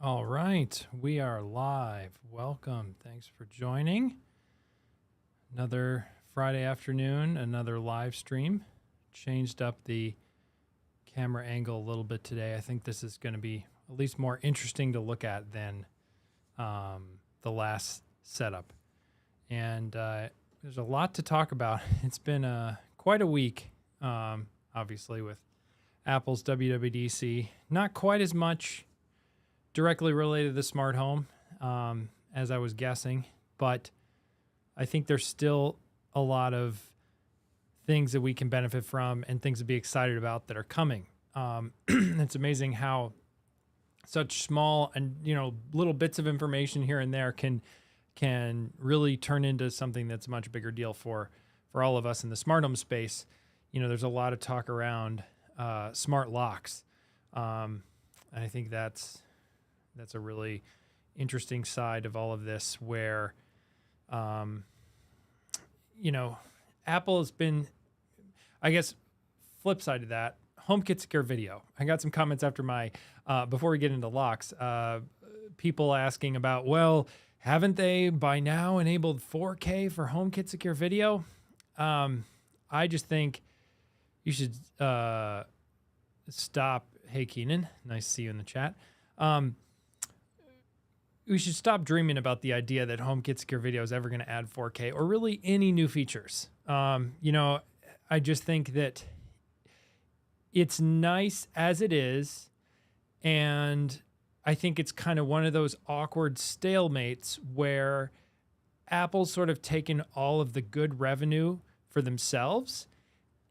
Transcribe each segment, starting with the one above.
All right, we are live. Welcome. Thanks for joining. Another Friday afternoon, another live stream. Changed up the camera angle a little bit today. I think this is going to be at least more interesting to look at than the last setup. And there's a lot to talk about. It's been quite a week, obviously, with Apple's WWDC. Not quite as much directly related to the smart home as I was guessing, but I think there's still a lot of things that we can benefit from and things to be excited about that are coming. It's amazing how such small and little bits of information here and there can really turn into something that's a much bigger deal for all of us in the smart home space. There's a lot of talk around smart locks, and I think that's a really interesting side of all of this where, Apple has been, I guess, flip side of that, HomeKit Secure Video. I got some comments after before we get into locks, people asking about, well, haven't they by now enabled 4K for HomeKit Secure Video? I just think you should stop. Hey, Keenan, nice to see you in the chat. We should stop dreaming about the idea that HomeKit Secure Video is ever going to add 4K or really any new features. I just think that it's nice as it is, and I think it's kind of one of those awkward stalemates where Apple's sort of taken all of the good revenue for themselves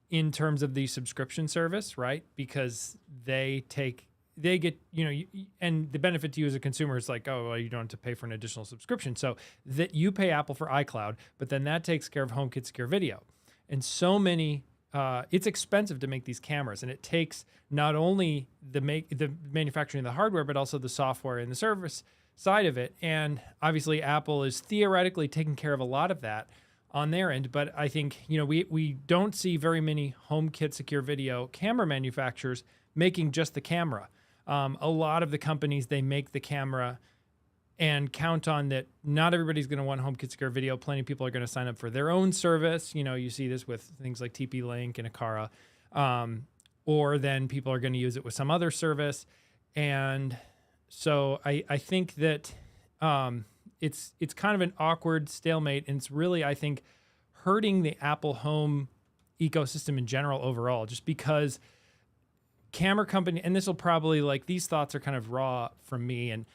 in terms of the subscription service, right? Because they get, and the benefit to you as a consumer is like, oh, well, you don't have to pay for an additional subscription. So that you pay Apple for iCloud, but then that takes care of HomeKit Secure Video. And so many, it's expensive to make these cameras, and it takes not only the manufacturing of the hardware, but also the software and the service side of it. And obviously Apple is theoretically taking care of a lot of that on their end. But I think, we don't see very many HomeKit Secure Video camera manufacturers making just the camera. A lot of the companies, they make the camera and count on that. Not everybody's going to want HomeKit Secure Video. Plenty of people are going to sign up for their own service. You see this with things like TP-Link and Akara. Or then people are going to use it with some other service. And so I think that it's kind of an awkward stalemate. And it's really, I think, hurting the Apple Home ecosystem in general overall, just because camera company, and this will probably, these thoughts are kind of raw from me and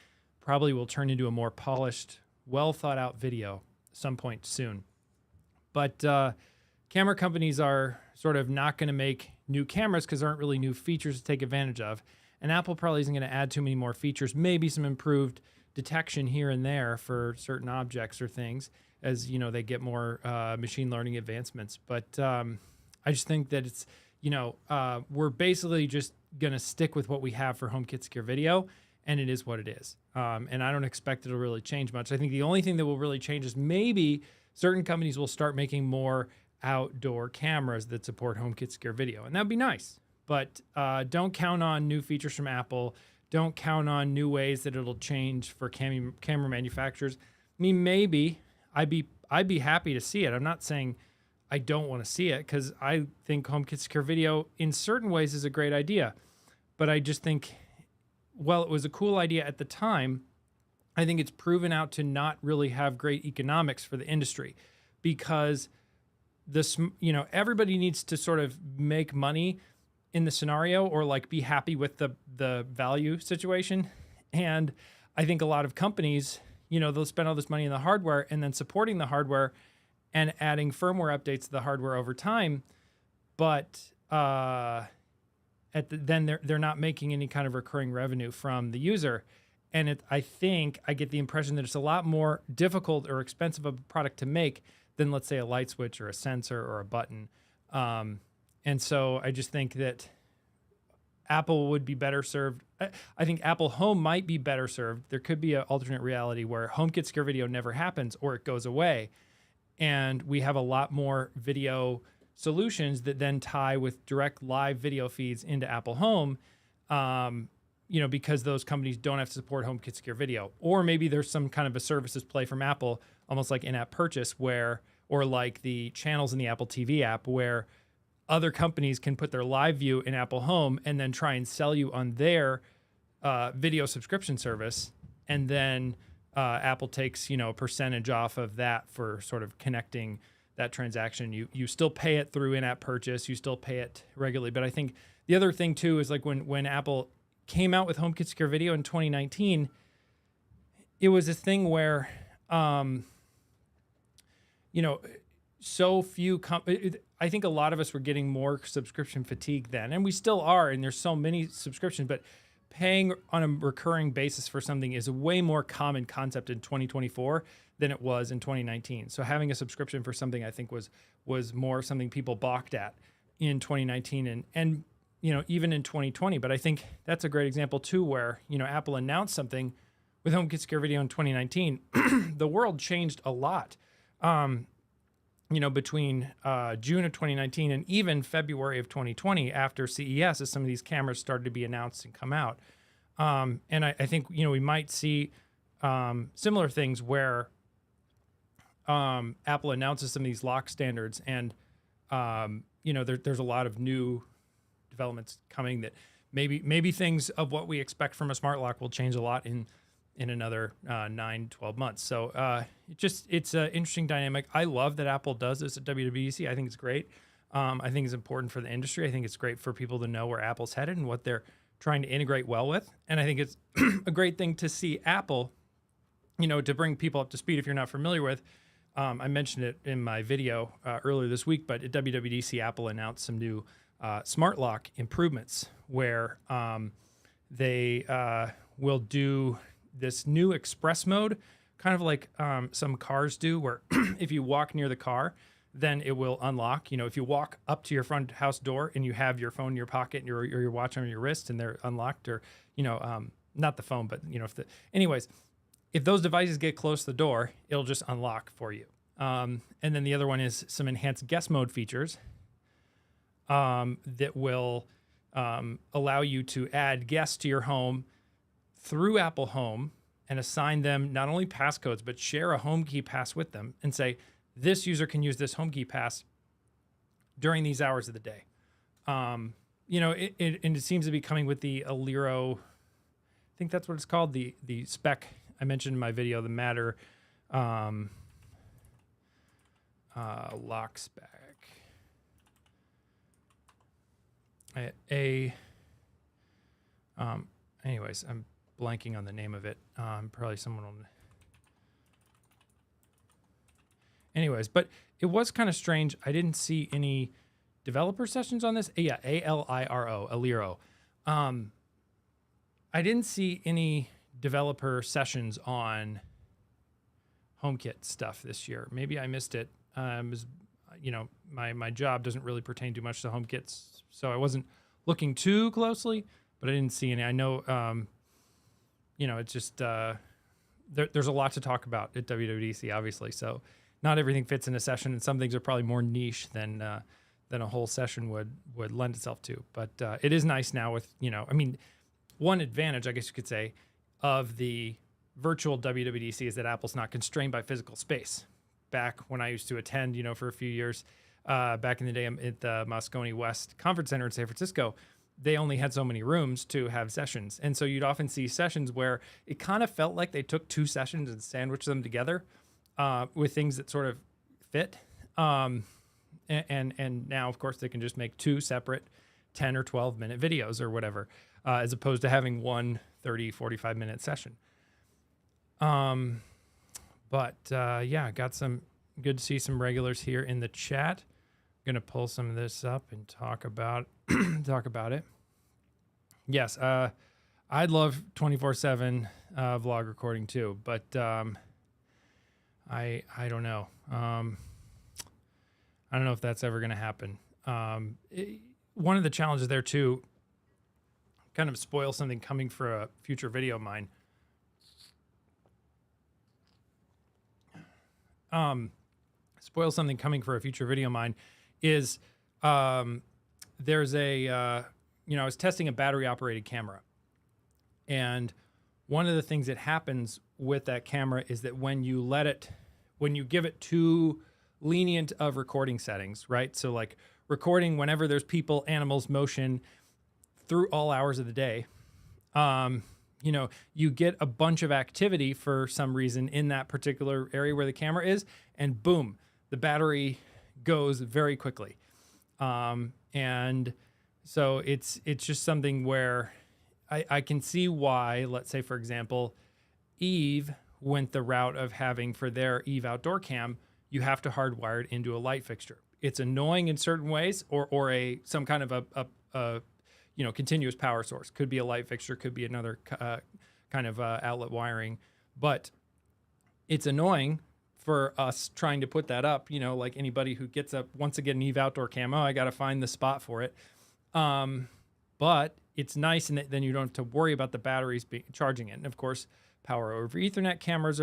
probably will turn into a more polished, well thought out video some point soon. But camera companies are sort of not going to make new cameras because there aren't really new features to take advantage of. And Apple probably isn't going to add too many more features, maybe some improved detection here and there for certain objects or things as, they get more machine learning advancements. But I just think that it's, we're basically just going to stick with what we have for HomeKit Secure Video, and it is what it is. And I don't expect it'll really change much. I think the only thing that will really change is maybe certain companies will start making more outdoor cameras that support HomeKit Secure Video, and that'd be nice. But don't count on new features from Apple. Don't count on new ways that it'll change for camera manufacturers. I mean, maybe I'd be happy to see it. I'm not saying I don't want to see it, because I think HomeKit Secure Video in certain ways is a great idea. But I just think, well, it was a cool idea at the time. I think it's proven out to not really have great economics for the industry, because everybody needs to sort of make money in the scenario, or be happy with the value situation. And I think a lot of companies, they'll spend all this money in the hardware and then supporting the hardware and adding firmware updates to the hardware over time, but then they're not making any kind of recurring revenue from the user. And I think I get the impression that it's a lot more difficult or expensive of a product to make than, let's say, a light switch or a sensor or a button. And so I just think that Apple would be better served. I think Apple Home might be better served. There could be an alternate reality where HomeKit Secure Video never happens or it goes away, and we have a lot more video solutions that then tie with direct live video feeds into Apple Home. because those companies don't have to support HomeKit Secure Video. Or maybe there's some kind of a services play from Apple, almost like in-app purchase or like the channels in the Apple TV app, where other companies can put their live view in Apple Home and then try and sell you on their video subscription service. And then Apple takes, a percentage off of that for sort of connecting that transaction. You still pay it through in-app purchase. You still pay it regularly. But I think the other thing too is like when Apple came out with HomeKit Secure Video in 2019, it was a thing where, so few I think a lot of us were getting more subscription fatigue then, and we still are, and there's so many subscriptions, but paying on a recurring basis for something is a way more common concept in 2024 than it was in 2019. So having a subscription for something, I think, was more something people balked at in 2019 and even in 2020. But I think that's a great example too, where Apple announced something with HomeKit Secure Video in 2019. The world changed a lot. Between June of 2019 and even February of 2020, after CES, as some of these cameras started to be announced and come out. And I think, we might see similar things where Apple announces some of these lock standards, and, there's a lot of new developments coming that maybe things of what we expect from a smart lock will change a lot in another 9-12 months. So it's an interesting dynamic. I love that Apple does this at WWDC. I think it's great. I think it's important for the industry. I think it's great for people to know where Apple's headed and what they're trying to integrate well with. And I think it's a great thing to see Apple, to bring people up to speed if you're not familiar with. I mentioned it in my video earlier this week, but at WWDC, Apple announced some new smart lock improvements where they will do this new express mode, kind of like some cars do, where if you walk near the car, then it will unlock. If you walk up to your front house door and you have your phone in your pocket and your watch on your wrist and they're unlocked, or not the phone, but if those devices get close to the door, it'll just unlock for you. And then the other one is some enhanced guest mode features that will allow you to add guests to your home through Apple Home and assign them not only passcodes, but share a HomeKey pass with them and say, this user can use this HomeKey pass during these hours of the day. And it seems to be coming with the Aliro, I think that's what it's called, the spec I mentioned in my video, the Matter lock spec. Anyways, I'm blanking on the name of it. Probably someone will. Anyways, but it was kind of strange. I didn't see any developer sessions on this. Yeah, Aliro. I didn't see any developer sessions on HomeKit stuff this year. Maybe I missed it. My job doesn't really pertain too much to HomeKits, so I wasn't looking too closely, but I didn't see any. I know, it's just there's a lot to talk about at WWDC, obviously. So not everything fits in a session, and some things are probably more niche than a whole session would lend itself to. But it is nice now with, one advantage, I guess you could say, of the virtual WWDC is that Apple's not constrained by physical space. Back when I used to attend, for a few years, back in the day at the Moscone West Conference Center in San Francisco, they only had so many rooms to have sessions. And so you'd often see sessions where it kind of felt like they took two sessions and sandwiched them together with things that sort of fit. And now, of course, they can just make two separate 10 or 12-minute videos or whatever, as opposed to having one 30, 45-minute session. But got some good to see some regulars here in the chat. Going to pull some of this up and talk about it. Yes, I'd love 24/7 vlog recording too, but I don't know. I don't know if that's ever going to happen. One of the challenges there too, kind of spoil something coming for a future video of mine. Spoil something coming for a future video of mine is there's a, I was testing a battery operated camera, And one of the things that happens with that camera is that when you give it too lenient of recording settings, right? So like recording whenever there's people, animals, motion through all hours of the day, you get a bunch of activity for some reason in that particular area where the camera is, and boom, the battery goes very quickly. And so it's just something where I can see why, let's say, for example, Eve went the route of having for their Eve outdoor cam, you have to hardwire it into a light fixture. It's annoying in certain ways, or some kind of a continuous power source. Could be a light fixture, could be another kind of outlet wiring, but it's annoying for us trying to put that up. Like anybody who gets up wants to get an Eve outdoor camo, I got to find the spot for it. But it's nice, and then you don't have to worry about the batteries charging it. And of course, power over Ethernet cameras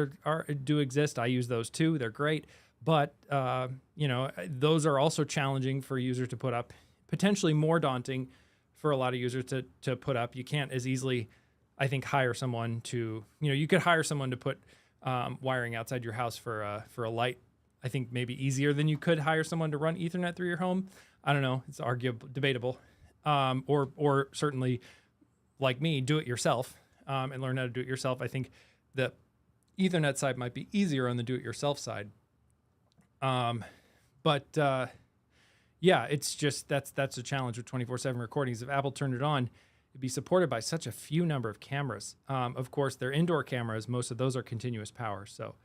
do exist. I use those too. They're great. But, those are also challenging for users to put up, potentially more daunting for a lot of users to put up. You can't as easily, I think, hire someone to, you could hire someone to put wiring outside your house for a light. I think maybe easier than you could hire someone to run Ethernet through your home. I don't know. It's arguable, debatable. Or certainly, like me, do it yourself and learn how to do it yourself. I think the Ethernet side might be easier on the do-it-yourself side. Yeah, it's just that's a challenge with 24/7 recordings. If Apple turned it on, it'd be supported by such a few number of cameras. Of course, they're indoor cameras. Most of those are continuous power, so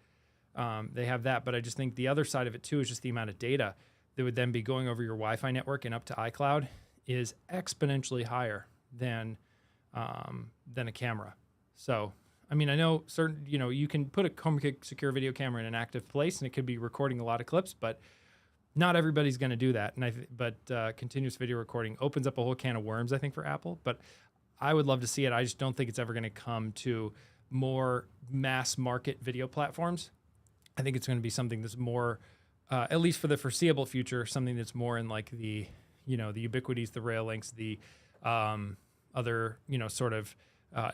they have that. But I just think the other side of it too is just the amount of data that would then be going over your Wi-Fi network and up to iCloud is exponentially higher than a camera. So, I mean, I know certain, you can put a HomeKit Secure video camera in an active place and it could be recording a lot of clips, but not everybody's going to do that. And continuous video recording opens up a whole can of worms, I think, for Apple. But I would love to see it. I just don't think it's ever going to come to more mass market video platforms. I think it's going to be something that's more, at least for the foreseeable future, something that's more in like the Ubiquitys, the Rail-Links, the other, sort of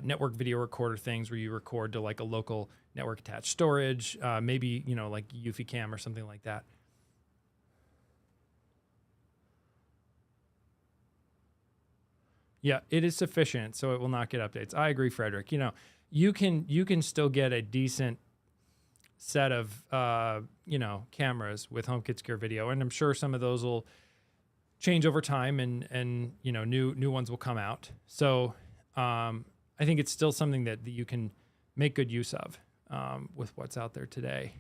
network video recorder things where you record to like a local network attached storage, maybe, like Eufy Cam or something like that. Yeah, it is sufficient, so it will not get updates. I agree, Frederick. You can still get a decent set of cameras with HomeKit Secure Video, and I'm sure some of those will change over time, and new ones will come out. So I think it's still something that you can make good use of with what's out there today.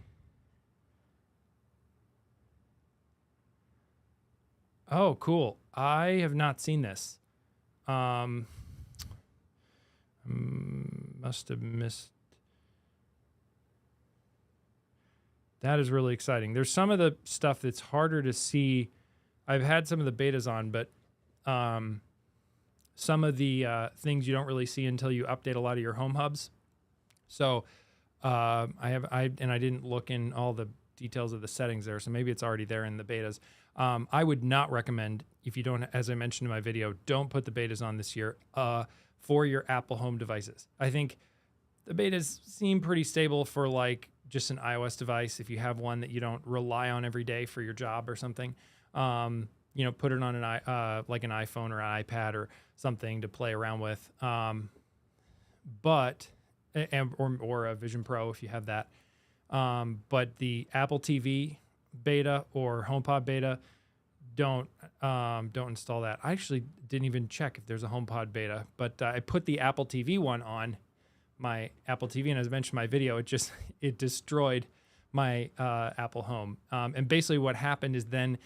Oh, cool. I have not seen this. Must have missed. That is really exciting. There's some of the stuff that's harder to see. I've had some of the betas on, but some of the things you don't really see until you update a lot of your home hubs. So I didn't look in all the details of the settings there, so maybe it's already there in the betas. I would not recommend, if you don't, as I mentioned in my video, don't put the betas on this year for your Apple Home devices. I think the betas seem pretty stable for like just an iOS device. If you have one that you don't rely on every day for your job or something, put it on like an iPhone or an iPad or something to play around with. Or a Vision Pro if you have that. But the Apple TV beta or HomePod beta, don't install that. I actually didn't even check if there's a HomePod beta, but I put the Apple TV one on my Apple TV, and as I mentioned in my video, it destroyed my Apple Home. And basically what happened is then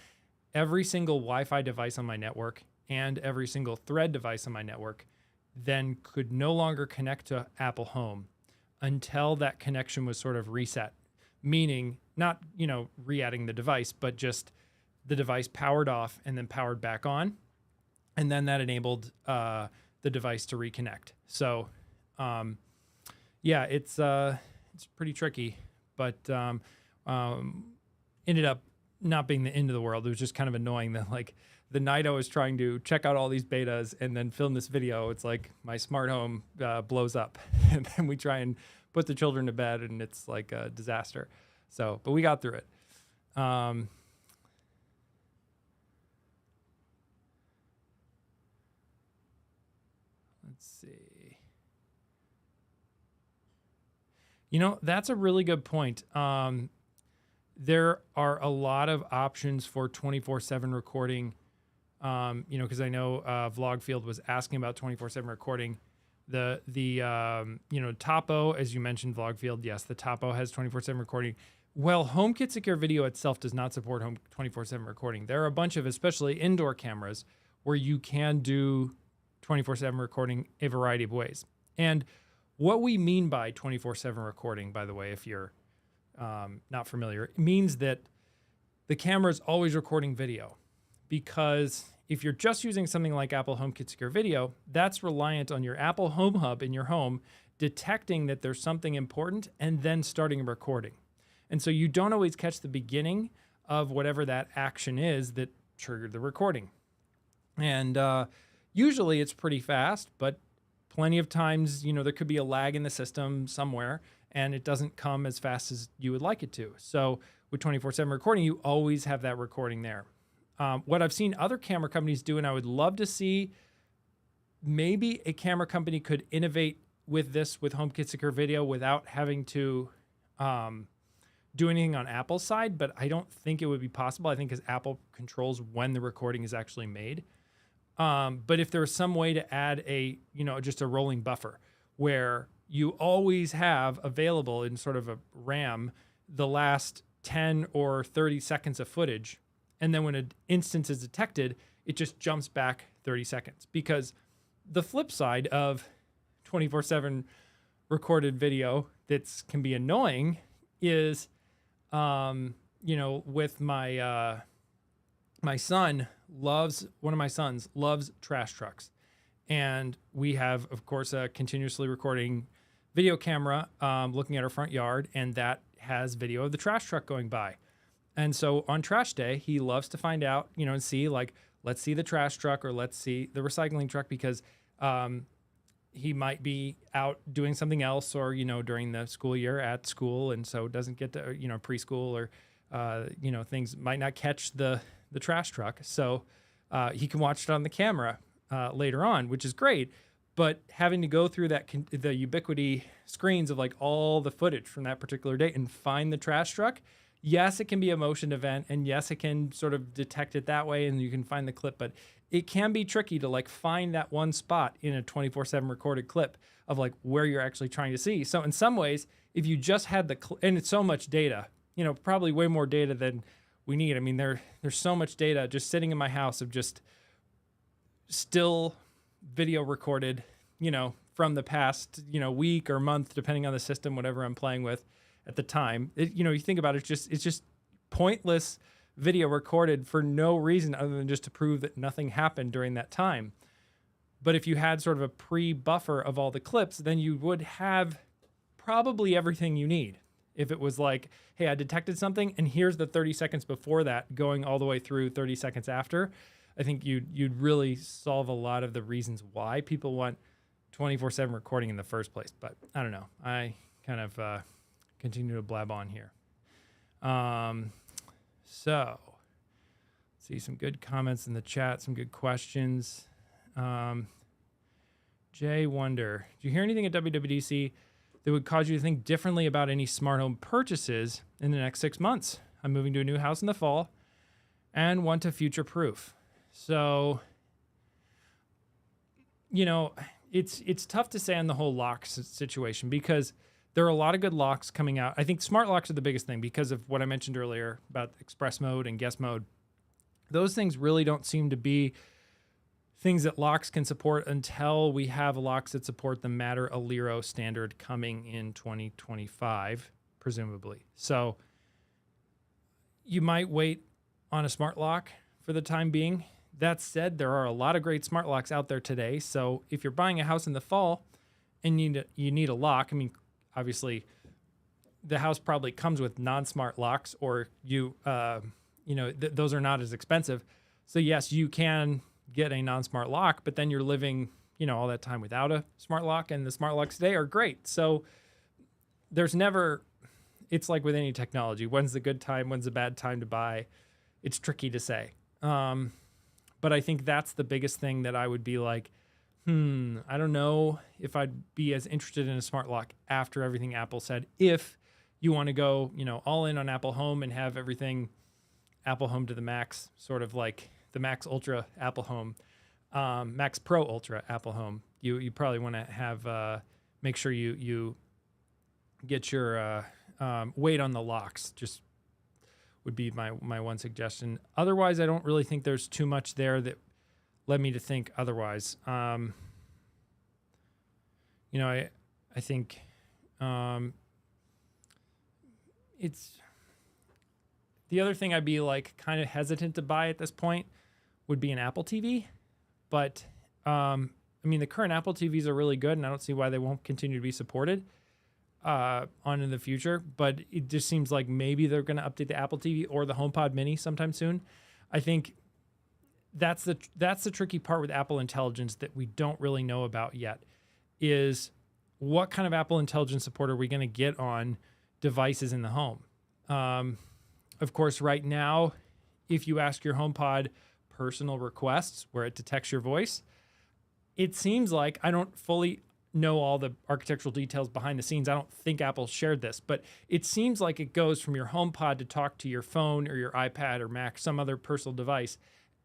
every single Wi-Fi device on my network and every single Thread device on my network then could no longer connect to Apple Home until that connection was sort of reset, meaning not, re-adding the device, but just the device powered off and then powered back on. And then that enabled the device to reconnect. So, it's pretty tricky, but ended up not being the end of the world. It was just kind of annoying that like the night I was trying to check out all these betas and then film this video, it's like my smart home blows up. And then we try and put the children to bed, and it's like a disaster. So, but we got through it. Let's see. You know, that's a really good point. There are a lot of options for 24/7 recording. You know, because I know Vlogfield was asking about 24/7 recording. The you know, Topo, as you mentioned, Vlogfield, yes, the Topo has 24/7 recording. Well, HomeKit Secure Video itself does not support 24/7 recording. There are a bunch of, especially indoor cameras, where you can do 24/7 recording a variety of ways. And what we mean by 24/7 recording, by the way, if you're not familiar, it means that the camera is always recording video. Because if you're just using something like Apple HomeKit Secure Video, that's reliant on your Apple Home Hub in your home detecting that there's something important and then starting a recording. And so you don't always catch the beginning of whatever that action is that triggered the recording. And usually it's pretty fast, but plenty of times, you know, there could be a lag in the system somewhere and it doesn't come as fast as you would like it to. So with 24/7 recording, you always have that recording there. What I've seen other camera companies do, and I would love to see, maybe a camera company could innovate with this with HomeKit Secure Video without having to do anything on Apple's side, but I don't think it would be possible. I think because Apple controls when the recording is actually made. But if there's some way to add a, you know, just a rolling buffer where you always have available in sort of a RAM the last 10 or 30 seconds of footage, and then when an instance is detected, it just jumps back 30 seconds. Because the flip side of 24/7 recorded video that can be annoying is, you know, with my my son loves, one of my sons loves trash trucks. And we have, of course, a continuously recording video camera looking at our front yard, and that has video of the trash truck going by. And so on trash day, he loves to find out, you know, and see, like, let's see the trash truck or let's see the recycling truck, because he might be out doing something else, or, you know, during the school year at school, and so doesn't get to, you know, preschool, or, you know, things might not catch the trash truck. So he can watch it on the camera later on, which is great. But having to go through that the ubiquity screens of like all the footage from that particular day and find the trash truck, yes, it can be a motion event, and yes, it can sort of detect it that way, and you can find the clip, but it can be tricky to like find that one spot in a 24/7 recorded clip of like where you're actually trying to see. So in some ways, if you just had and it's so much data, you know, probably way more data than we need. I mean, there's so much data just sitting in my house of just still video recorded, you know, from the past, you know, week or month, depending on the system, whatever I'm playing with at the time. You know, you think about it, it's just pointless video recorded for no reason other than just to prove that nothing happened during that time. But if you had sort of a pre-buffer of all the clips, then you would have probably everything you need. If it was like, hey, I detected something, and here's the 30 seconds before that going all the way through 30 seconds after, I think you'd really solve a lot of the reasons why people want 24/7 recording in the first place. But I don't know. I kind of continue to blab on here. So, let's see some good comments in the chat, some good questions. Jay Wonder, did you hear anything at WWDC that would cause you to think differently about any smart home purchases in the next 6 months? I'm moving to a new house in the fall and want to future-proof. So, you know, it's tough to say on the whole lock situation, because there are a lot of good locks coming out. I think smart locks are the biggest thing because of what I mentioned earlier about express mode and guest mode. Those things really don't seem to be things that locks can support until we have locks that support the Matter Aliro standard coming in 2025, presumably. So you might wait on a smart lock for the time being. That said, there are a lot of great smart locks out there today. So if you're buying a house in the fall and you need a lock, I mean, obviously the house probably comes with non-smart locks, or those are not as expensive. So yes, you can get a non-smart lock, but then you're living, all that time without a smart lock, and the smart locks today are great. So it's like with any technology, when's the good time, when's the bad time to buy? It's tricky to say. But I think that's the biggest thing that I would be like, I don't know if I'd be as interested in a smart lock after everything Apple said. If you want to go, all in on Apple Home and have everything Apple Home to the max, sort of like the Max Ultra Apple Home, Max Pro Ultra Apple Home, you probably want to have, make sure you get your weight on the locks, just would be my one suggestion. Otherwise, I don't really think there's too much there that led me to think otherwise. I think it's the other thing I'd be like kind of hesitant to buy at this point would be an Apple TV. But the current Apple TVs are really good, and I don't see why they won't continue to be supported on in the future. But it just seems like maybe they're going to update the Apple TV or the HomePod Mini sometime soon. I think that's the tricky part with Apple Intelligence that we don't really know about yet, is what kind of Apple Intelligence support are we going to get on devices in the home? Of course, right now, if you ask your HomePod personal requests where it detects your voice, it seems like, I don't fully know all the architectural details behind the scenes. I don't think Apple shared this, but it seems like it goes from your HomePod to talk to your phone or your iPad or Mac, some other personal device.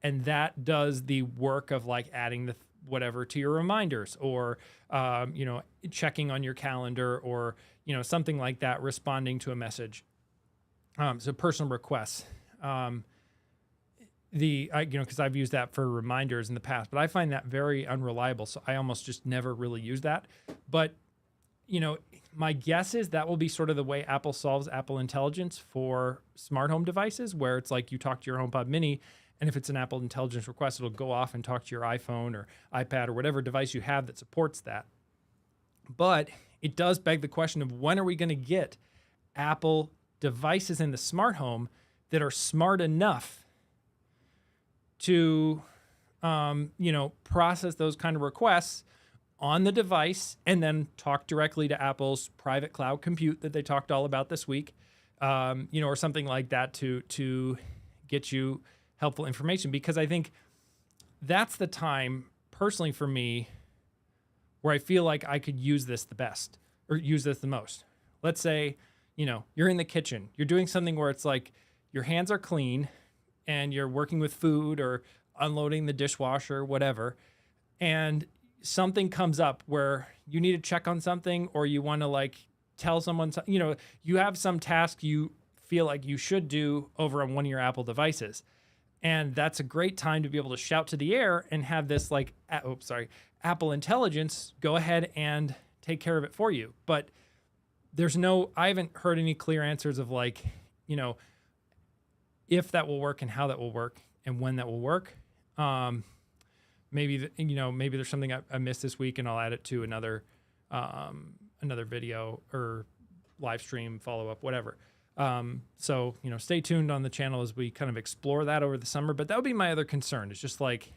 And that does the work of like adding the whatever to your reminders, or, checking on your calendar, or, something like that, responding to a message. So personal requests, because I've used that for reminders in the past, but I find that very unreliable. So I almost just never really use that. But, my guess is that will be sort of the way Apple solves Apple Intelligence for smart home devices, where it's like you talk to your HomePod Mini, and if it's an Apple Intelligence request, it'll go off and talk to your iPhone or iPad or whatever device you have that supports that. But it does beg the question of, when are we going to get Apple devices in the smart home that are smart enough to, process those kind of requests on the device and then talk directly to Apple's private cloud compute that they talked all about this week, or something like that to get you helpful information. Because I think that's the time, personally for me, where I feel like I could use this the best, or use this the most. Let's say, you're in the kitchen, you're doing something where it's like your hands are clean and you're working with food or unloading the dishwasher, whatever, and something comes up where you need to check on something, or you want to like tell someone, you have some task you feel like you should do over on one of your Apple devices. And that's a great time to be able to shout to the air and have this like, Apple Intelligence go ahead and take care of it for you. But I haven't heard any clear answers of like, if that will work and how that will work and when that will work. Maybe there's something I missed this week, and I'll add it to another video or live stream, follow up, whatever. So stay tuned on the channel as we kind of explore that over the summer. But that would be my other concern. It's just like,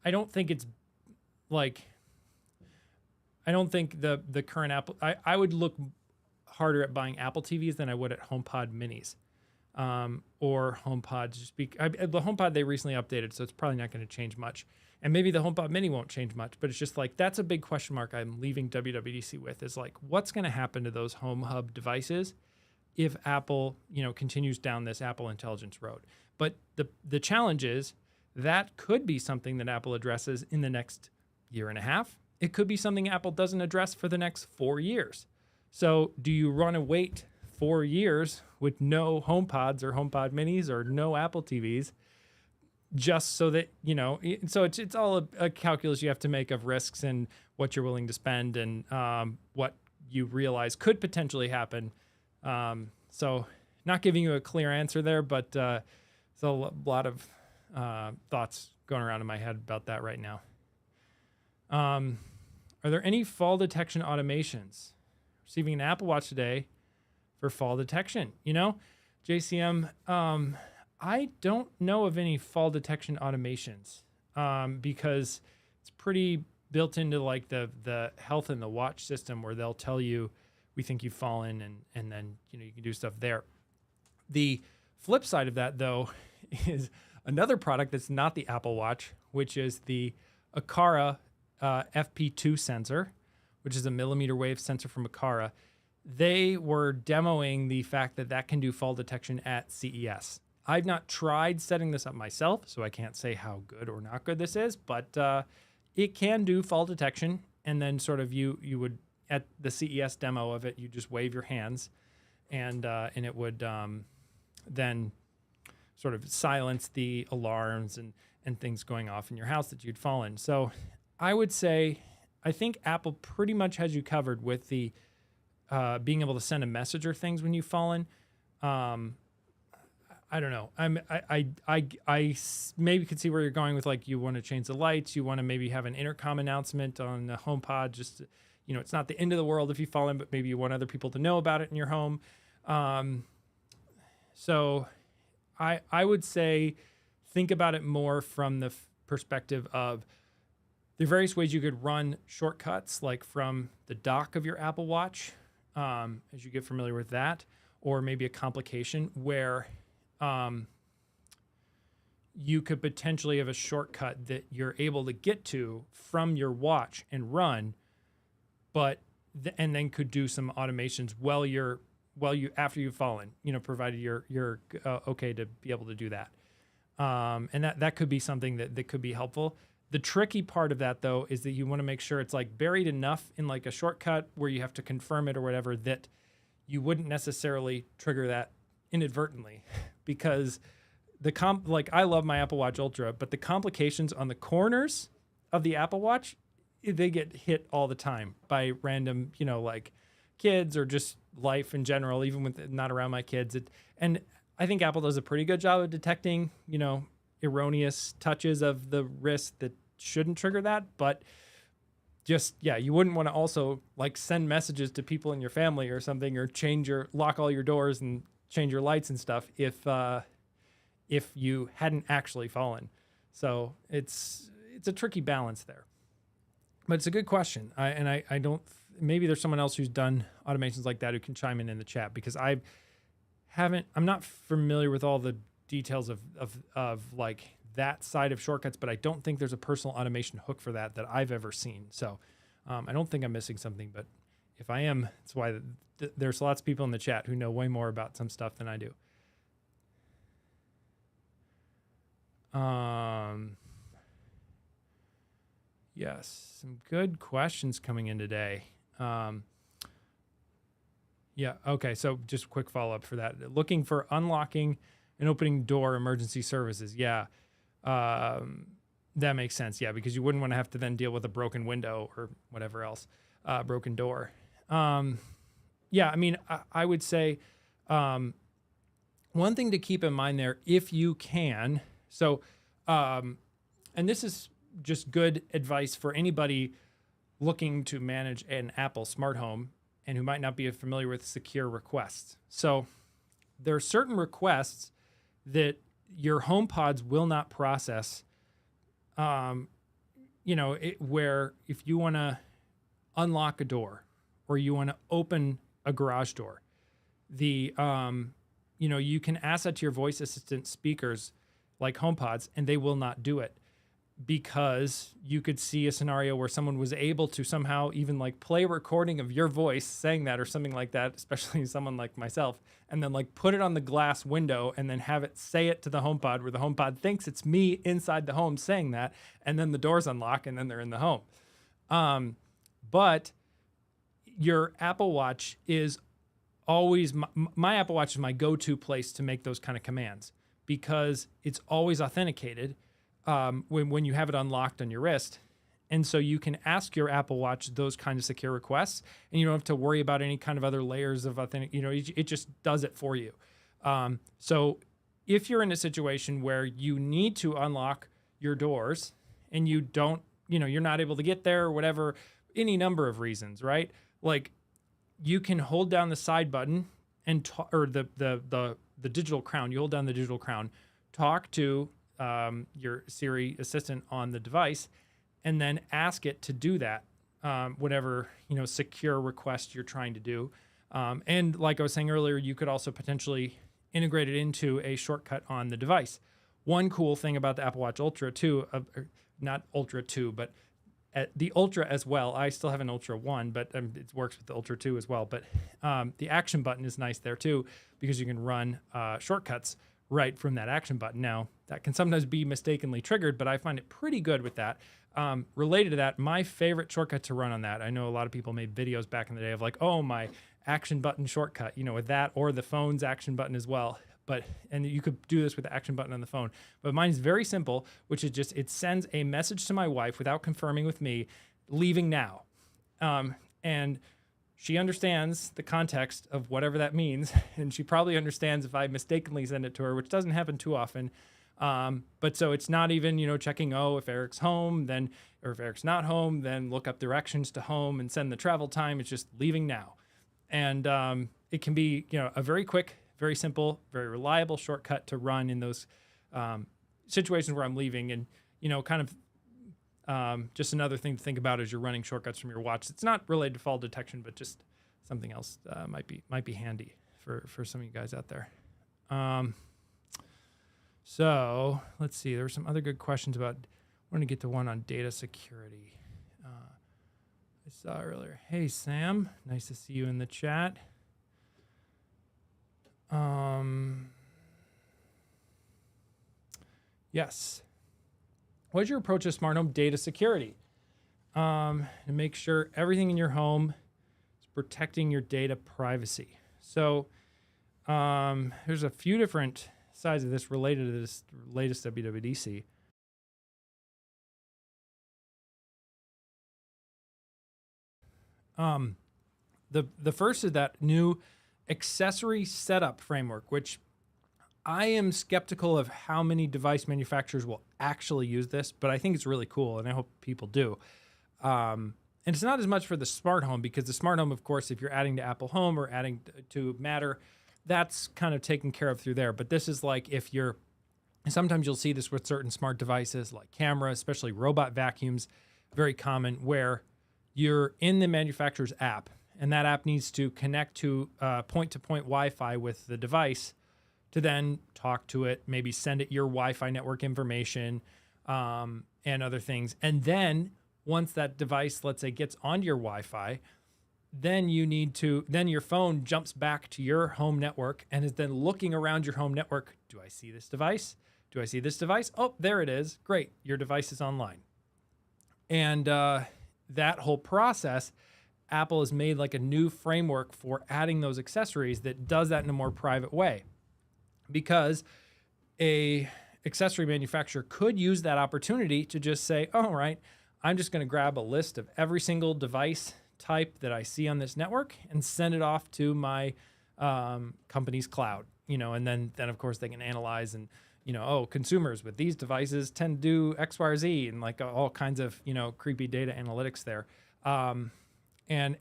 I don't think the current Apple, I would look harder at buying Apple TVs than I would at HomePod Minis, or HomePod. The HomePod they recently updated, so it's probably not going to change much. And maybe the HomePod Mini won't change much, but it's just like, that's a big question mark I'm leaving WWDC with, is like, what's going to happen to those home hub devices if Apple, continues down this Apple Intelligence road? But the challenge is that could be something that Apple addresses in the next year and a half. It could be something Apple doesn't address for the next 4 years. So do you want to wait 4 years with no HomePods or HomePod Minis or no Apple TVs, just so that, so it's all a calculus you have to make of risks and what you're willing to spend, and what you realize could potentially happen. So not giving you a clear answer there, but there's a lot of thoughts going around in my head about that right now. Are there any fall detection automations? Receiving an Apple Watch today for fall detection. JCM, I don't know of any fall detection automations because it's pretty built into like the health in the watch system where they'll tell you we think you've fallen and then you can do stuff there. The flip side of that though is another product that's not the Apple Watch, which is the Aqara FP2 sensor, which is a millimeter wave sensor from Aqara. They were demoing the fact that can do fall detection at CES. I've not tried setting this up myself, so I can't say how good or not good this is, but it can do fall detection. And then sort of you would, at the CES demo of it, you just wave your hands and it would then sort of silence the alarms and things going off in your house that you'd fallen. So I would say, I think Apple pretty much has you covered with the being able to send a message or things when you've fallen. I don't know. I maybe could see where you're going with, like, you want to change the lights. You want to maybe have an intercom announcement on the HomePod. Just, it's not the end of the world if you fall in, but maybe you want other people to know about it in your home. So I would say think about it more from the perspective of the various ways you could run shortcuts, like from the dock of your Apple Watch, as you get familiar with that, or maybe a complication where you could potentially have a shortcut that you're able to get to from your watch and run, but and then could do some automations after you've fallen, provided you're okay to be able to do that. And that could be something that could be helpful. The tricky part of that, though, is that you want to make sure it's like buried enough in like a shortcut where you have to confirm it or whatever that you wouldn't necessarily trigger that inadvertently, because I love my Apple Watch Ultra, but the complications on the corners of the Apple Watch, they get hit all the time by random, like kids or just life in general, even with not around my kids. And I think Apple does a pretty good job of detecting, erroneous touches of the wrist that shouldn't trigger that. But you wouldn't want to also like send messages to people in your family or something, or lock all your doors and change your lights and stuff if you hadn't actually fallen. So it's a tricky balance there. But it's a good question. I don't, maybe there's someone else who's done automations like that who can chime in the chat, because I'm not familiar with all the details of like that side of shortcuts, but I don't think there's a personal automation hook for that I've ever seen. So I don't think I'm missing something, but if I am, that's why there's lots of people in the chat who know way more about some stuff than I do. Yes, some good questions coming in today. Okay, so just a quick follow-up for that. Looking for unlocking and opening door emergency services. That makes sense. Yeah, because you wouldn't want to have to then deal with a broken window or whatever else, broken door. I would say one thing to keep in mind there, if you can, and this is just good advice for anybody looking to manage an Apple smart home and who might not be familiar with secure requests. So there are certain requests that your HomePods will not process, where if you want to unlock a door or you want to open a garage door, you can ask that to your voice assistant speakers like HomePods, and they will not do it, because you could see a scenario where someone was able to somehow even like play a recording of your voice saying that or something like that, especially someone like myself, and then like put it on the glass window and then have it say it to the HomePod, where the HomePod thinks it's me inside the home saying that, and then the doors unlock and then they're in the home. But your Apple Watch is always, my Apple Watch is my go-to place to make those kind of commands, because it's always authenticated when you have it unlocked on your wrist. And so you can ask your Apple Watch those kind of secure requests, and you don't have to worry about any kind of other layers of authentic, it just does it for you. So if you're in a situation where you need to unlock your doors and you don't, you're not able to get there or whatever, any number of reasons, right? Like, you can hold down the side button or the digital crown. You hold down the digital crown talk to your Siri assistant on the device, and then ask it to do that, whatever secure request you're trying to do. And like I was saying earlier, you could also potentially integrate it into a shortcut on the device. One cool thing about the Apple Watch Ultra 2, not Ultra 2, but the Ultra as well. I still have an Ultra 1, but it works with the Ultra 2 as well. But the action button is nice there too, because you can run shortcuts right from that action button. Now, that can sometimes be mistakenly triggered, but I find it pretty good with that. Related to that, my favorite shortcut to run on that, I know a lot of people made videos back in the day of like, oh, my action button shortcut, with that, or the phone's action button as well. And you could do this with the action button on the phone. But mine's very simple, which is just, it sends a message to my wife without confirming with me, leaving now. And she understands the context of whatever that means. And she probably understands if I mistakenly send it to her, which doesn't happen too often. But so it's not even, checking, if Eric's home, then, or if Eric's not home, then look up directions to home and send the travel time. It's just leaving now. And it can be, a very quick, very simple, very reliable shortcut to run in those situations where I'm leaving. And, kind of just another thing to think about as you're running shortcuts from your watch. It's not related to fall detection, but just something else might be handy for some of you guys out there. So let's see. There were some other good questions about. I want to get to one on data security. I saw earlier. Hey Sam, nice to see you in the chat. Yes. What's your approach to smart home data security? To make sure everything in your home is protecting your data privacy. So there's a few different sides of this related to this latest WWDC. The first is that new accessory setup framework, which I am skeptical of how many device manufacturers will actually use this, but I think it's really cool, and I hope people do. And it's not as much for the smart home, because the smart home, of course, if you're adding to Apple Home or adding to Matter, that's kind of taken care of through there. But this is like sometimes you'll see this with certain smart devices like cameras, especially robot vacuums, very common, where you're in the manufacturer's app, and that app needs to connect to point-to-point Wi-Fi with the device to then talk to it, maybe send it your Wi-Fi network information and other things. And then once that device, let's say, gets onto your Wi-Fi, then your phone jumps back to your home network and is then looking around your home network. Do I see this device? Do I see this device? Oh, there it is. Great. Your device is online. And that whole process, Apple has made like a new framework for adding those accessories that does that in a more private way. Because a accessory manufacturer could use that opportunity to just say, all right, I'm just going to grab a list of every single device type that I see on this network and send it off to my company's cloud, and then of course they can analyze and, consumers with these devices tend to do X, Y, or Z, and like all kinds of, creepy data analytics there. And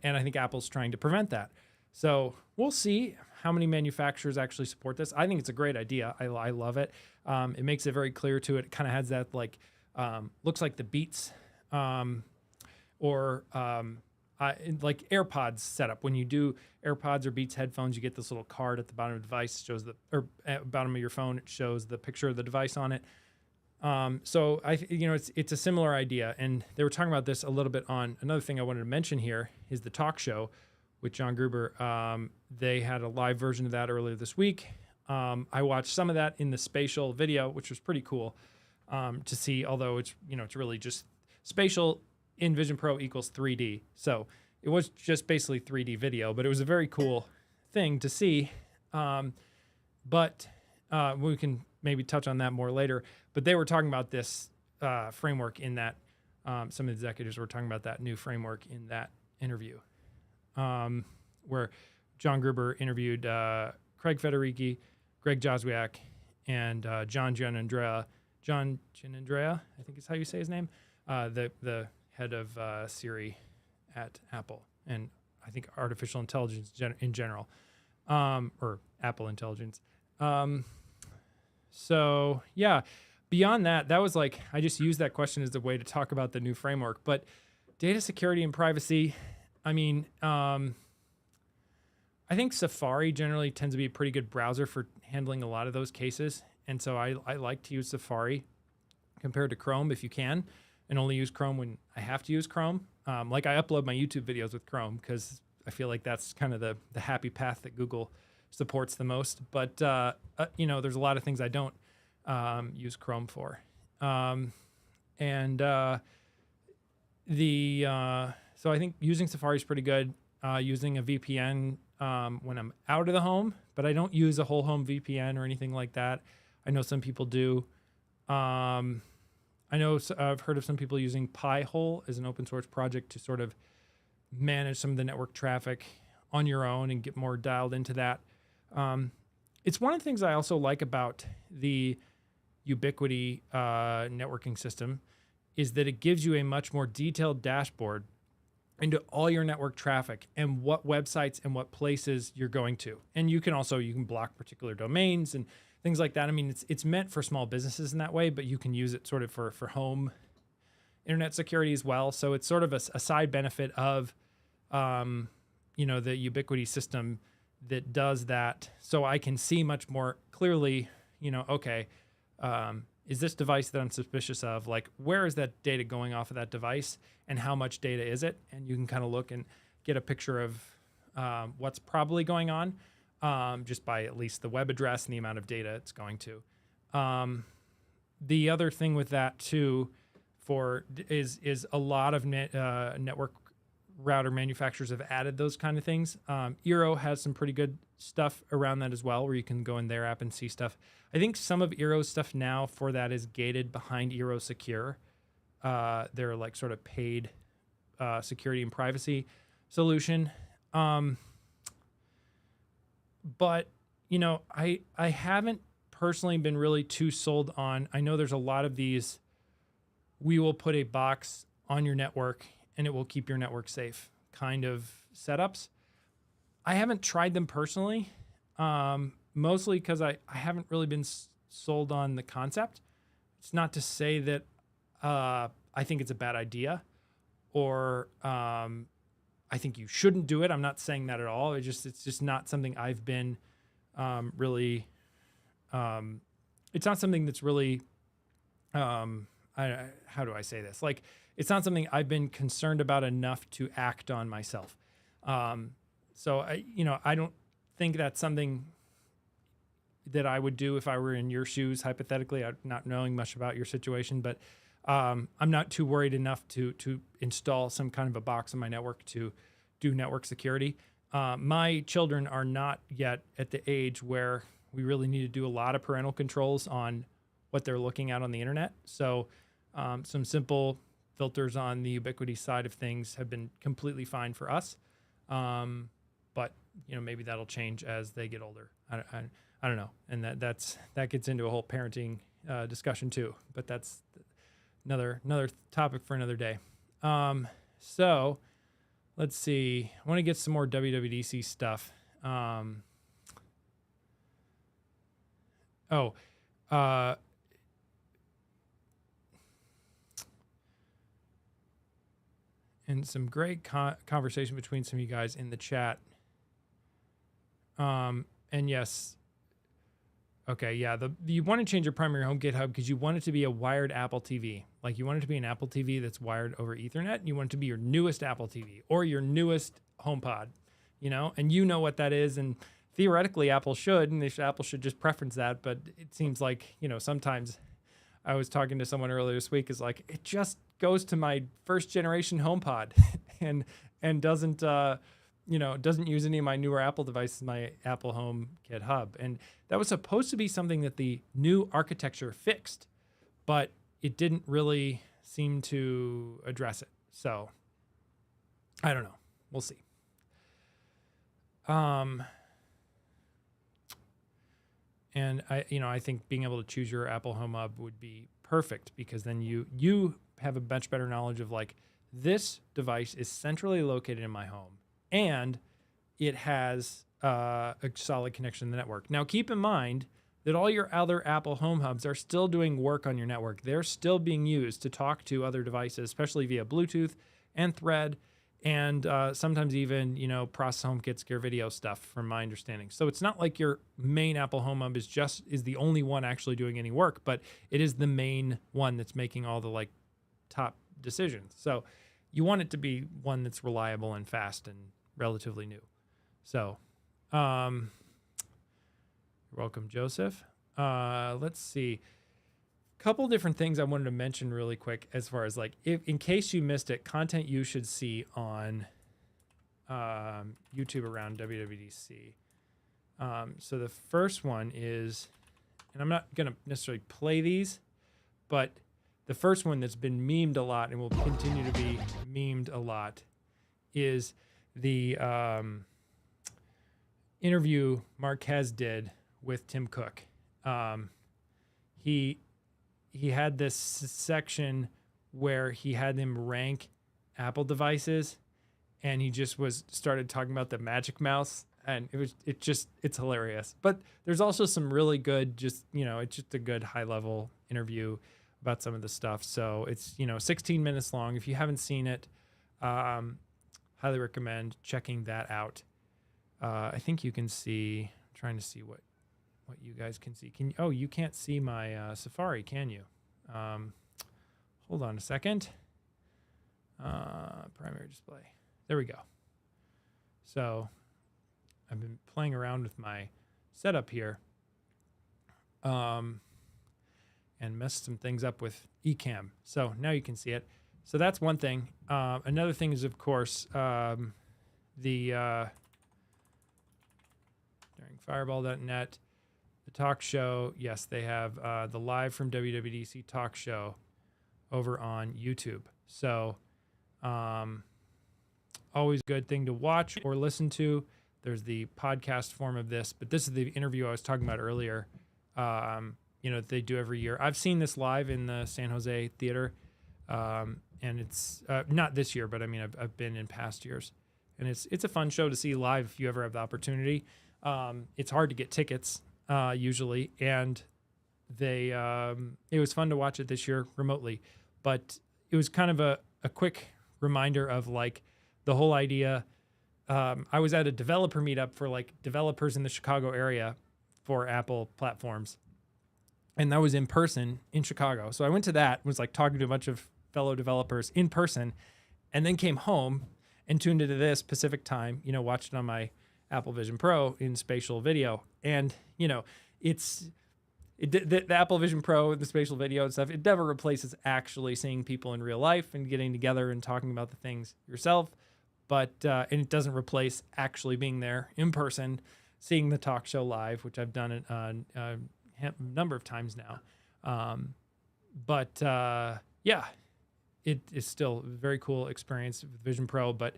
I think Apple's trying to prevent that. So we'll see how many manufacturers actually support this. I think it's a great idea. I love it. It makes it very clear to it. It kind of has that like, looks like the Beats or like AirPods setup. When you do AirPods or Beats headphones, you get this little card at the bottom of the device, or at the bottom of your phone, it shows the picture of the device on it. So it's a similar idea, and they were talking about this a little bit on another thing I wanted to mention here is the talk show with John Gruber. They had a live version of that earlier this week. I watched some of that in the spatial video, which was pretty cool to see, although it's really just spatial in Vision Pro equals 3D. So it was just basically 3D video, but it was a very cool thing to see. But we can maybe touch on that more later. But they were talking about this framework in that. Some of the executives were talking about that new framework in that interview, where John Gruber interviewed Craig Federighi, Greg Joswiak, and John Gianandrea, I think is how you say his name, the head of Siri at Apple, and I think artificial intelligence in general, or Apple Intelligence. So yeah, beyond that, that was like, I just used that question as a way to talk about the new framework. But data security and privacy, I mean, I think Safari generally tends to be a pretty good browser for handling a lot of those cases. And so I like to use Safari compared to Chrome if you can, and only use Chrome when I have to use Chrome. Like I upload my YouTube videos with Chrome because I feel like that's kind of the happy path that Google supports the most. But, you know, there's a lot of things I don't use Chrome for. So I think using Safari is pretty good. Using a VPN when I'm out of the home, but I don't use a whole home VPN or anything like that. I know some people do. I've heard of some people using Pi-hole as an open source project to sort of manage some of the network traffic on your own and get more dialed into that. It's one of the things I also like about the Ubiquiti networking system is that it gives you a much more detailed dashboard into all your network traffic and what websites and what places you're going to. And you can block particular domains and things like that. I mean, it's meant for small businesses in that way, but you can use it sort of for home internet security as well. So it's sort of a side benefit of, you know, the Ubiquiti system that does that. So I can see much more clearly, you know, okay, is this device that I'm suspicious of, like, where is that data going off of that device and how much data is it? And you can kind of look and get a picture of what's probably going on just by at least the web address and the amount of data it's going to. The other thing with that too is a lot of network router manufacturers have added those kind of things. Eero has some pretty good stuff around that as well, where you can go in their app and see stuff. I think some of Eero's stuff now for that is gated behind Eero Secure. They're like sort of paid security and privacy solution. But, you know, I haven't personally been really too sold on, I know there's a lot of these, we will put a box on your network and it will keep your network safe kind of setups. I haven't tried them personally, mostly because I haven't really been sold on the concept. It's not to say that I think it's a bad idea or I think you shouldn't do it. I'm not saying that at all. It's just not something I've been really. It's not something that's really. How do I say this? Like, it's not something I've been concerned about enough to act on myself. So I don't think that's something that I would do if I were in your shoes, hypothetically, not knowing much about your situation, but I'm not too worried enough to install some kind of a box on my network to do network security. My children are not yet at the age where we really need to do a lot of parental controls on what they're looking at on the internet. So some simple filters on the Ubiquiti side of things have been completely fine for us. But maybe that'll change as they get older. I don't know. And that gets into a whole parenting discussion too, but that's another topic for another day. So let's see. I want to get some more WWDC stuff. And some great conversation between some of you guys in the chat. And yes. Okay, yeah. You want to change your primary HomeKit hub because you want it to be a wired Apple TV. Like, you want it to be an Apple TV that's wired over Ethernet. And you want it to be your newest Apple TV or your newest HomePod, and you know what that is. And theoretically, Apple should just preference that. But it seems like, sometimes I was talking to someone earlier this week, is like, it just goes to my first generation HomePod and doesn't, doesn't use any of my newer Apple devices, my Apple HomeKit hub. And that was supposed to be something that the new architecture fixed, but it didn't really seem to address it. So I don't know. We'll see. And I think being able to choose your Apple Home Hub would be perfect, because then you have a much better knowledge of, like, this device is centrally located in my home and it has a solid connection to the network. Now, keep in mind, that all your other Apple home hubs are still doing work on your network. They're still being used to talk to other devices, especially via Bluetooth and Thread, and sometimes even, process HomeKit Secure video stuff, from my understanding. So it's not like your main Apple home hub is the only one actually doing any work, but it is the main one that's making all the top decisions. So you want it to be one that's reliable and fast and relatively new. So, you're welcome, Joseph. Let's see. Couple different things I wanted to mention really quick, as far as if in case you missed it, content you should see on YouTube around WWDC. So the first one is, and I'm not going to necessarily play these, but the first one that's been memed a lot and will continue to be memed a lot is the interview Marquez did with Tim Cook. He had this section where he had them rank Apple devices, and he just started talking about the Magic Mouse, and it's hilarious. But there's also some really good, it's just a good high level interview about some of the stuff. So it's 16 minutes long. If you haven't seen it, highly recommend checking that out. I think you can see. I'm trying to see what you guys can see. You can't see my Safari, can you? Hold on a second. Primary display. There we go. So I've been playing around with my setup here, and messed some things up with Ecamm. So now you can see it. So that's one thing. Another thing is, of course, during fireball.net, the talk show. Yes, they have the live from WWDC talk show over on YouTube. So always a good thing to watch or listen to. There's the podcast form of this, but this is the interview I was talking about earlier. They do every year. I've seen this live in the San Jose theater, and it's not this year, but I mean I've been in past years, and it's a fun show to see live if you ever have the opportunity. It's hard to get tickets usually, and it was fun to watch it this year remotely, but it was kind of a quick reminder of the whole idea. I was at a developer meetup for developers in the Chicago area for Apple platforms, and that was in person in Chicago. So I went to that, was talking to a bunch of fellow developers in person, and then came home and tuned into this Pacific time, watched it on my Apple Vision Pro in spatial video. And, the Apple Vision Pro, the spatial video and stuff, it never replaces actually seeing people in real life and getting together and talking about the things yourself. But, and it doesn't replace actually being there in person, seeing the talk show live, which I've done it on a number of times now. Yeah, it is still a very cool experience with Vision Pro, but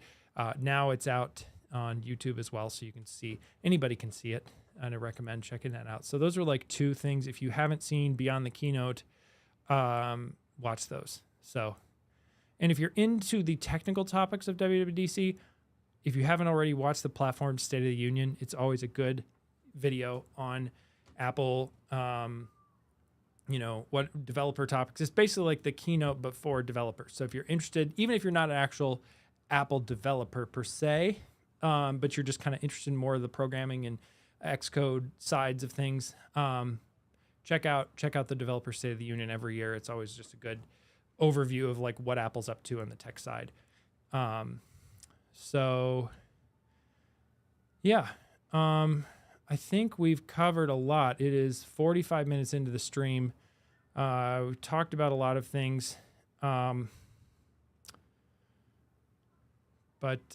now it's out on YouTube as well, so you can see, anybody can see it, and I recommend checking that out. So those are two things. If you haven't seen Beyond the Keynote, watch those. So, and if you're into the technical topics of WWDC, if you haven't already watched the Platform State of the Union, it's always a good video on Apple, what developer topics. It's basically like the keynote, but for developers. So if you're interested, even if you're not an actual Apple developer per se, but you're just kind of interested in more of the programming and Xcode sides of things, check out the Developer State of the Union every year. It's always just a good overview of what Apple's up to on the tech side. So yeah, I think we've covered a lot. It is 45 minutes into the stream. We've talked about a lot of things. But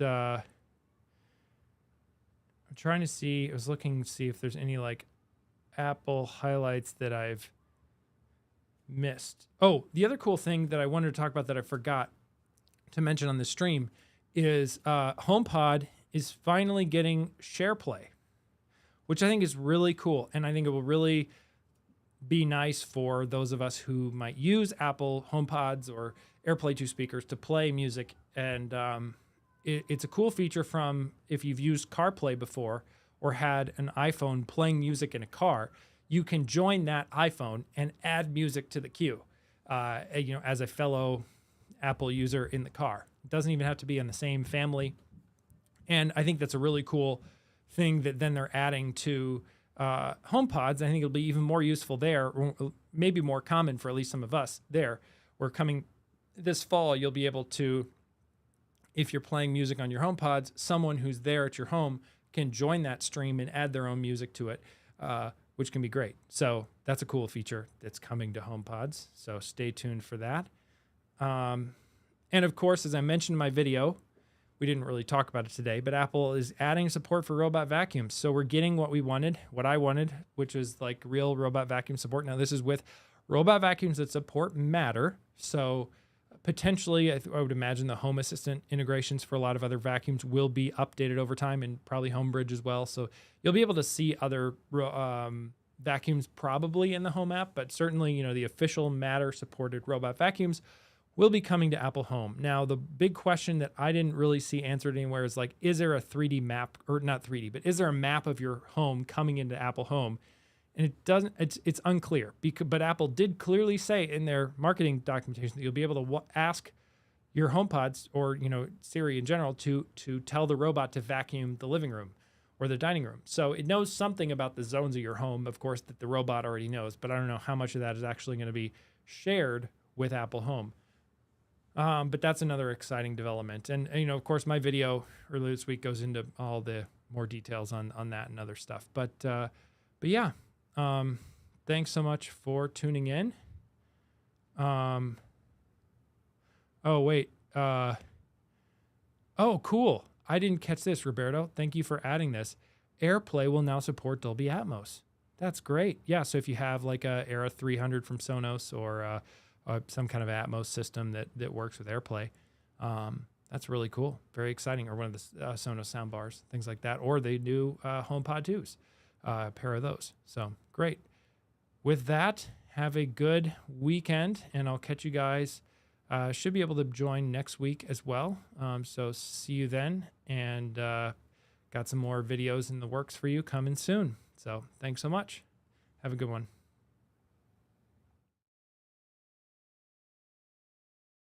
I'm trying to see, I was looking to see if there's any Apple highlights that I've missed. Oh, the other cool thing that I wanted to talk about that I forgot to mention on the stream is HomePod is finally getting SharePlay, which I think is really cool. And I think it will really be nice for those of us who might use Apple HomePods or AirPlay 2 speakers to play music. And it's a cool feature from if you've used CarPlay before or had an iPhone playing music in a car. you can join that iPhone and add music to the queue, as a fellow Apple user in the car. It doesn't even have to be in the same family. And I think that's a really cool thing that then they're adding to HomePods. I think it'll be even more useful there, or maybe more common for at least some of us there. We're coming this fall, you'll be able to, if you're playing music on your HomePods, someone who's there at your home can join that stream and add their own music to it, which can be great. So that's a cool feature that's coming to HomePods. So stay tuned for that. And of course, as I mentioned in my video, we didn't really talk about it today, but Apple is adding support for robot vacuums. So we're getting what we wanted, what I wanted, which is like real robot vacuum support. Now this is with robot vacuums that support Matter. So potentially, I would imagine the Home Assistant integrations for a lot of other vacuums will be updated over time, and probably HomeBridge as well. So you'll be able to see other vacuums probably in the Home app, but certainly, the official Matter supported robot vacuums will be coming to Apple Home. Now, the big question that I didn't really see answered anywhere is like, is there a 3D map, or not 3D, but is there a map of your home coming into Apple Home? And it doesn't, it's unclear, but Apple did clearly say in their marketing documentation that you'll be able to ask your HomePods or, Siri in general to tell the robot to vacuum the living room or the dining room. So it knows something about the zones of your home, of course, that the robot already knows, but I don't know how much of that is actually going to be shared with Apple Home. But that's another exciting development. And, of course, my video earlier this week goes into all the more details on that and other stuff. But yeah, thanks so much for tuning in. Oh, wait. Oh, cool. I didn't catch this, Roberto. Thank you for adding this. AirPlay will now support Dolby Atmos. That's great. Yeah, so if you have like a Era 300 from Sonos or some kind of Atmos system that works with AirPlay. That's really cool. Very exciting. Or one of the Sonos soundbars, things like that. Or the new HomePod 2s, a pair of those. So great. With that, have a good weekend, and I'll catch you guys. Should be able to join next week as well. So see you then, and got some more videos in the works for you coming soon. So thanks so much. Have a good one.